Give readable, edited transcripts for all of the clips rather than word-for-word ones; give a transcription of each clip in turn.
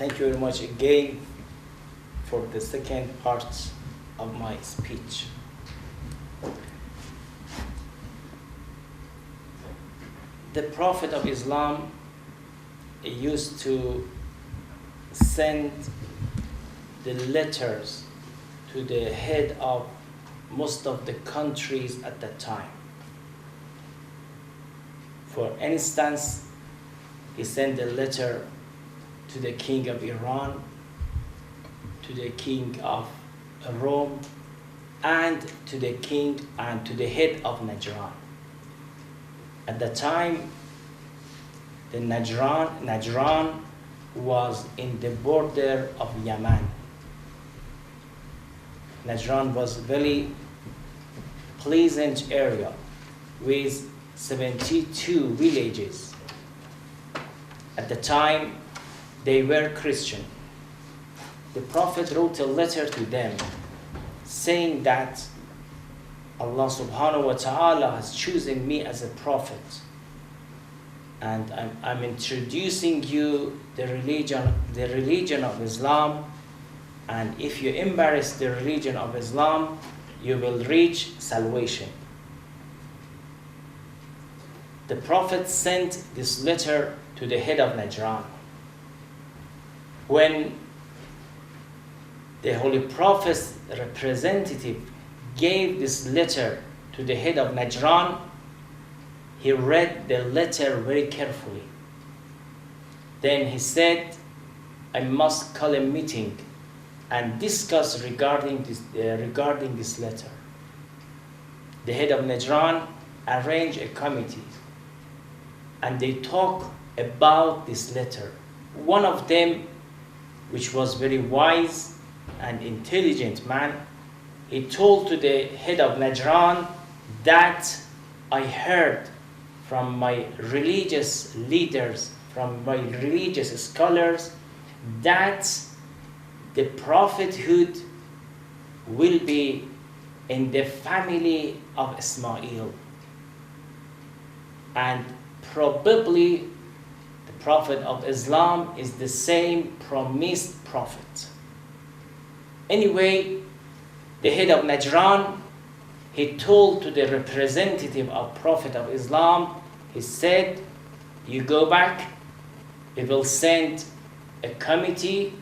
Thank you very much again for the second part of my speech. The Prophet of Islam used to send the letters to the head of most of the countries at that time. For instance, he sent a letter to the king of Iran, to the king of Rome, and to the king and to the head of Najran. At the time, the Najran was in the border of Yemen. Najran was a very pleasant area with 72 villages. At the time, they were Christian. The Prophet wrote a letter to them saying that Allah subhanahu wa ta'ala has chosen me as a prophet, and I'm introducing you the religion of Islam, and if you embrace the religion of Islam, you will reach salvation. The Prophet sent this letter to the head of Najran. When the Holy Prophet's representative gave this letter to the head of Najran, he read the letter very carefully. Then he said, I must call a meeting and discuss regarding this letter. The head of Najran arranged a committee and they talked about this letter. One of them, which was very wise and intelligent man, he told to the head of Najran that I heard from my religious leaders, from my religious scholars, that the prophethood will be in the family of Ismail. And probably the Prophet of Islam is the same promised prophet. Anyway, the head of Najran, he told to the representative of Prophet of Islam, he said, you go back, we will send a committee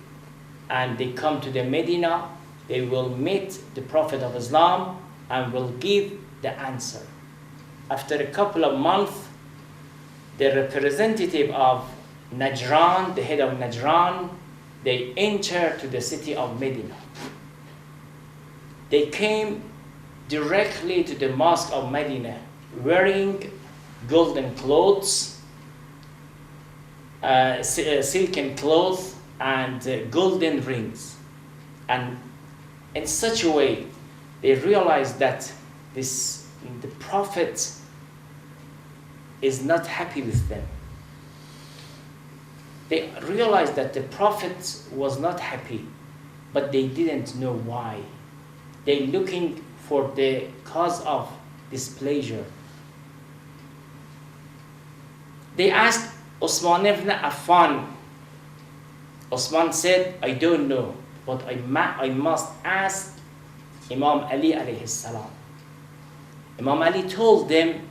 and they come to the Medina, they will meet the Prophet of Islam and will give the answer. After a couple of months, the representative of Najran, the head of Najran, they entered to the city of Medina. They came directly to the mosque of Medina wearing golden clothes, silken clothes, and golden rings. And in such a way, they realized that the Prophet is not happy with them. They realized that the Prophet was not happy, but they didn't know why. They're looking for the cause of displeasure. They asked Osman ibn Affan. Osman said, I don't know, but I must ask Imam Ali alayhi salam. Imam Ali told them,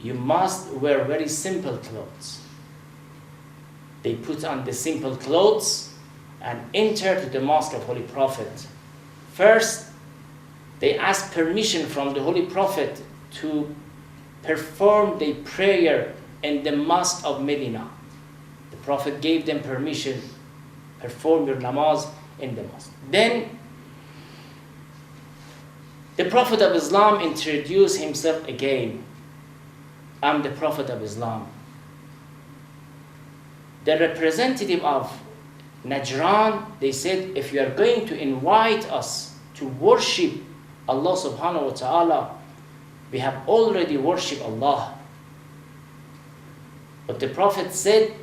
you must wear very simple clothes. They put on the simple clothes and entered to the mosque of Holy Prophet. First, they asked permission from the Holy Prophet to perform the prayer in the mosque of Medina. The Prophet gave them permission, perform your namaz in the mosque. Then, the Prophet of Islam introduced himself again. I'm the Prophet of Islam. The representative of Najran, they said, if you are going to invite us to worship Allah subhanahu wa ta'ala, we have already worshipped Allah. But the Prophet said,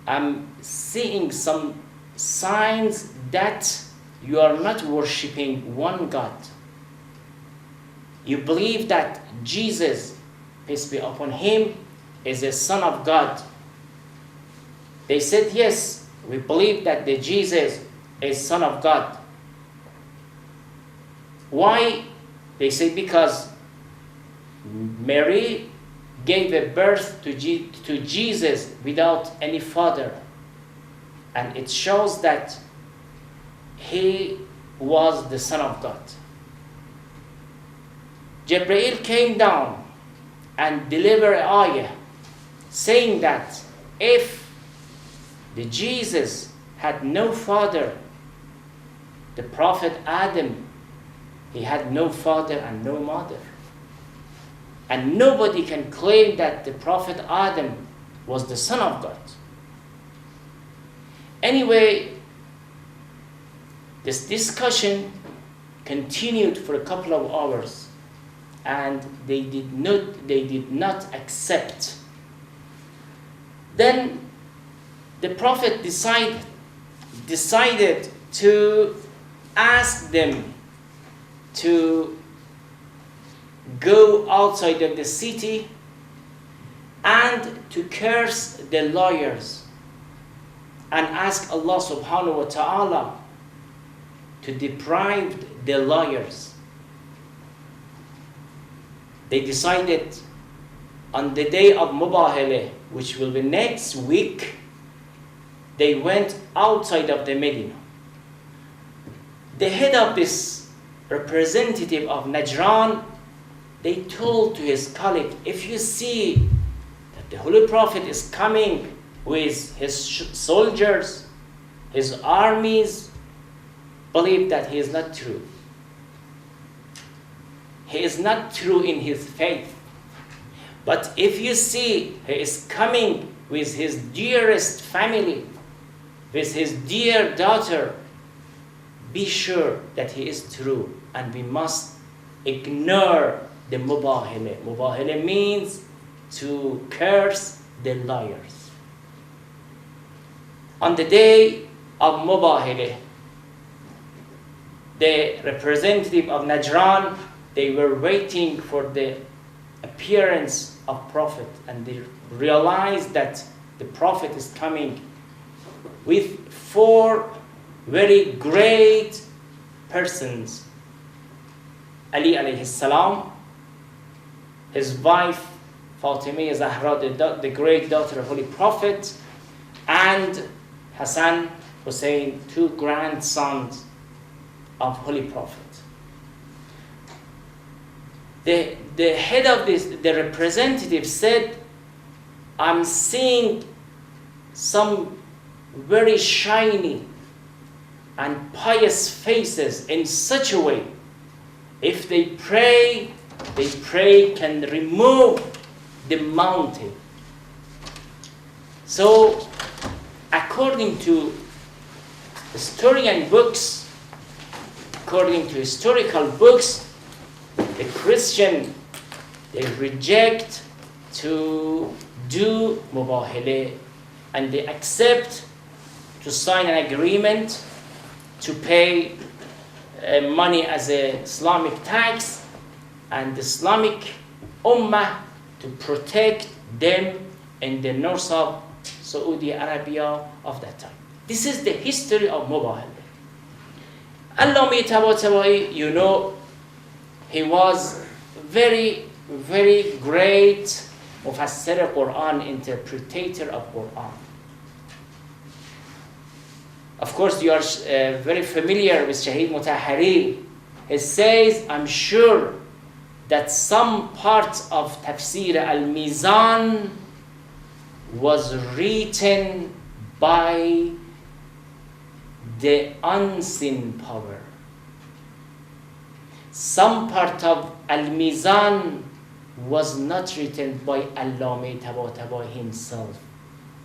I'm seeing some signs that you are not worshipping one God. You believe that Jesus, peace be upon him, is a son of God. They said, yes, we believe that the Jesus is Son of God. Why? They say because Mary gave a birth to Jesus without any father, and it shows that he was the Son of God. Jibreel came down and delivered an ayah saying that if the Jesus had no father, the Prophet Adam, he had no father and no mother. And nobody can claim that the Prophet Adam was the Son of God. Anyway, this discussion continued for a couple of hours, and they did not accept. Then the Prophet decided to ask them to go outside of the city and to curse the liars and ask Allah subhanahu wa ta'ala to deprive the liars. They decided on the day of Mubahila, which will be next week, they went outside of the Medina. The head of this representative of Najran, they told to his colleague, if you see that the Holy Prophet is coming with his soldiers, his armies, believe that he is not true. He is not true in his faith. But if you see he is coming with his dearest family, with his dear daughter, be sure that he is true, and we must ignore the Mubahila. Mubahila means to curse the liars. On the day of Mubahila, the representative of Najran, they were waiting for the appearance of Prophet, and they realized that the Prophet is coming with 4 very great persons. Ali alayhi salam, his wife Fatima Zahra, the great daughter of Holy Prophet, and Hassan, Hussein, 2 grandsons of Holy Prophet. The head of the representative said, I'm seeing some very shiny and pious faces in such a way, if they pray can remove the mountain. So, according to historian books, according to historical books, the Christian, they reject to do Mubahila, and they accept to sign an agreement to pay money as a Islamic tax, and the Islamic Ummah to protect them in the north of Saudi Arabia of that time. This is the history of Mubahila. Allami Tabatabai, you know, he was very, very great Mufassir Quran, interpreter of Quran. Of course, you are very familiar with Shahid Mutahari. He says, I'm sure that some parts of Tafsir al-Mizan was written by the unseen power. Some part of al-Mizan was not written by Allami Tabatabai himself.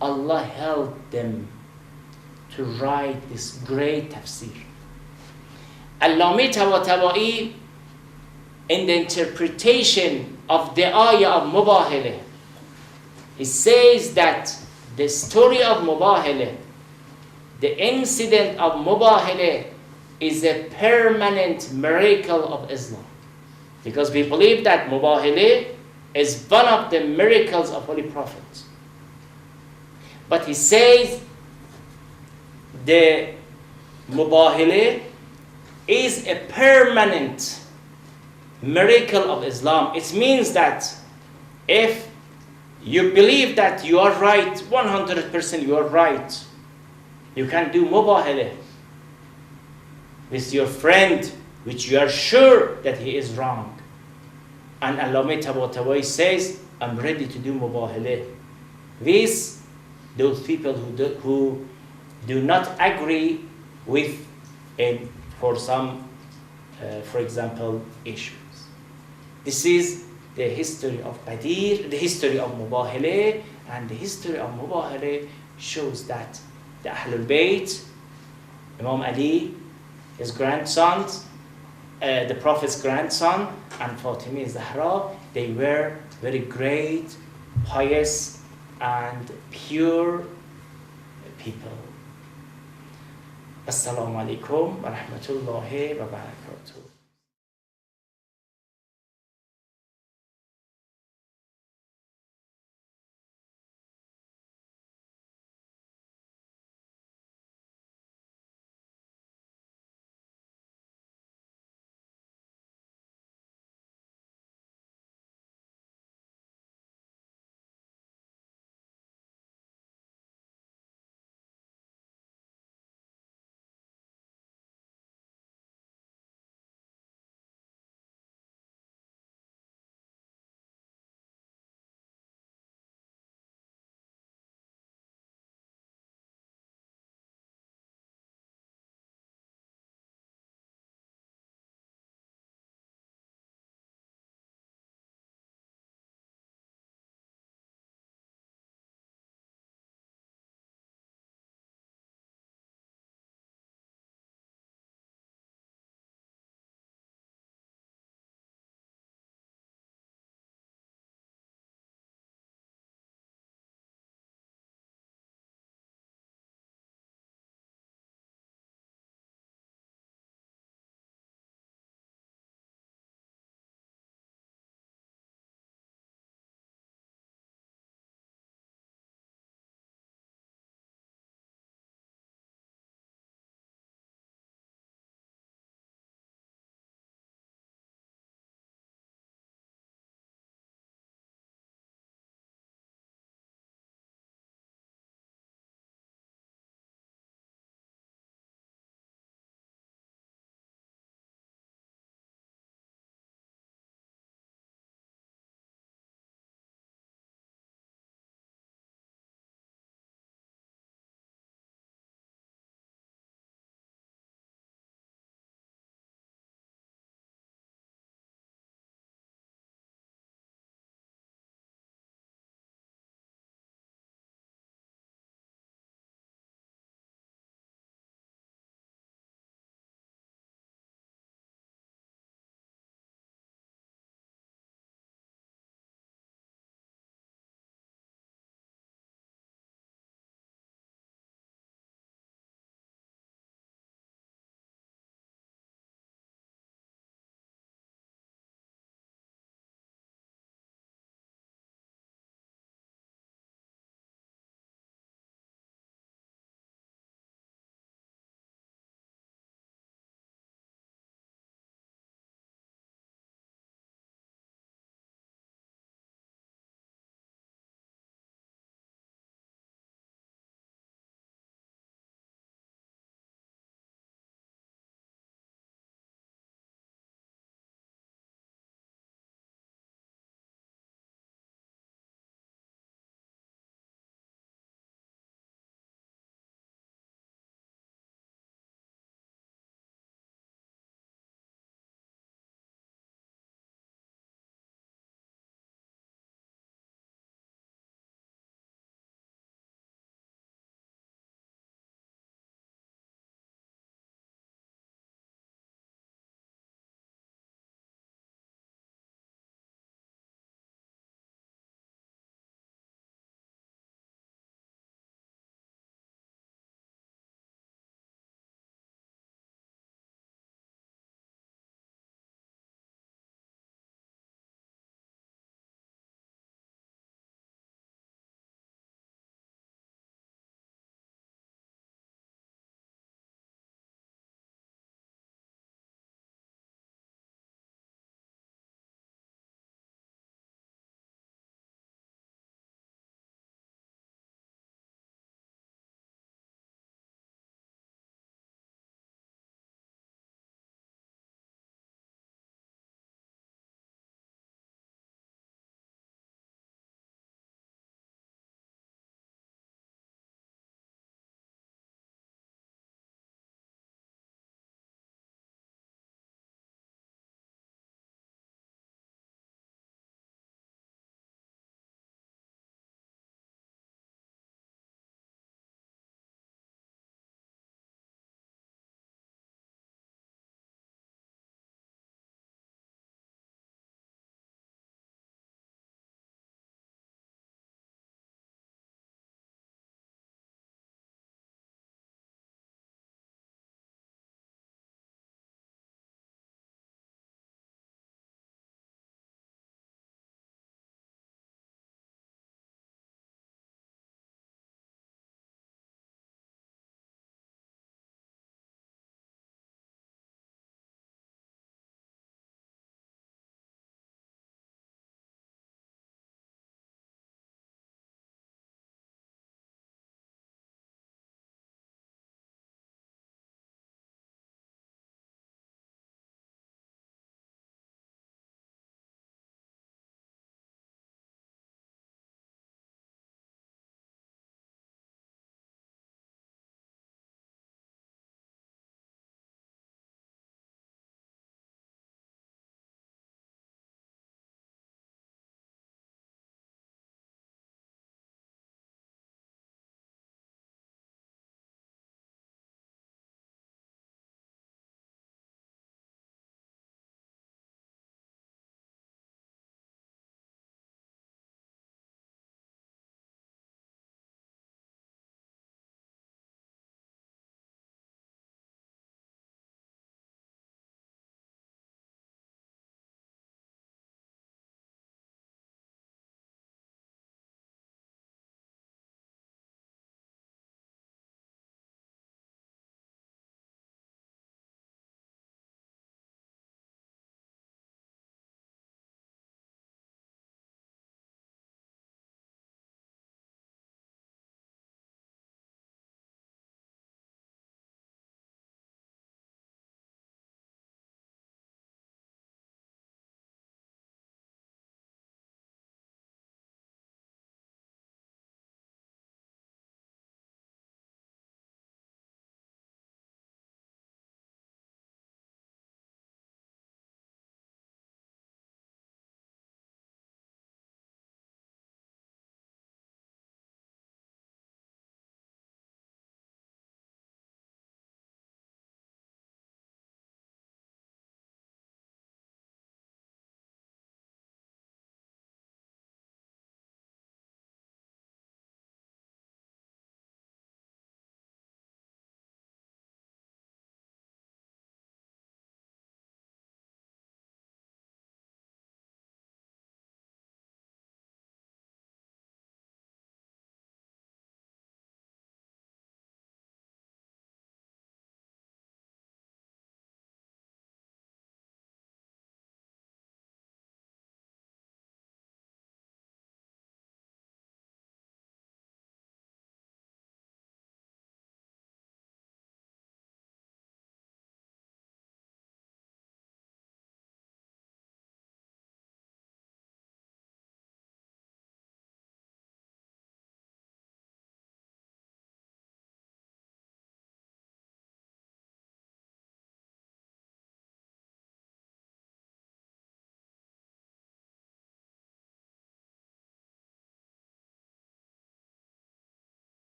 Allah helped them to write this great tafsir. Allami Tabatabai, in the interpretation of the ayah of Mubahila, he says that the story of Mubahila, the incident of Mubahila, is a permanent miracle of Islam. Because we believe that Mubahila is one of the miracles of Holy Prophet. But he says the Mubahila is a permanent miracle of Islam. It means that if you believe that you are right, 100% you are right, you can do Mubahila with your friend, which you are sure that he is wrong. And Allama Tabatabai says, I'm ready to do Mubahila with those people who do not agree with him for some, for example, issues. This is the history of Badir, the history of Mubahila, and the history of Mubahila shows that the Ahlul Bayt, Imam Ali, his grandsons, the Prophet's grandson, and Fatima Zahra, they were very great, pious, and pure people. Assalamu alaikum wa rahmatullahi wa barakatuh.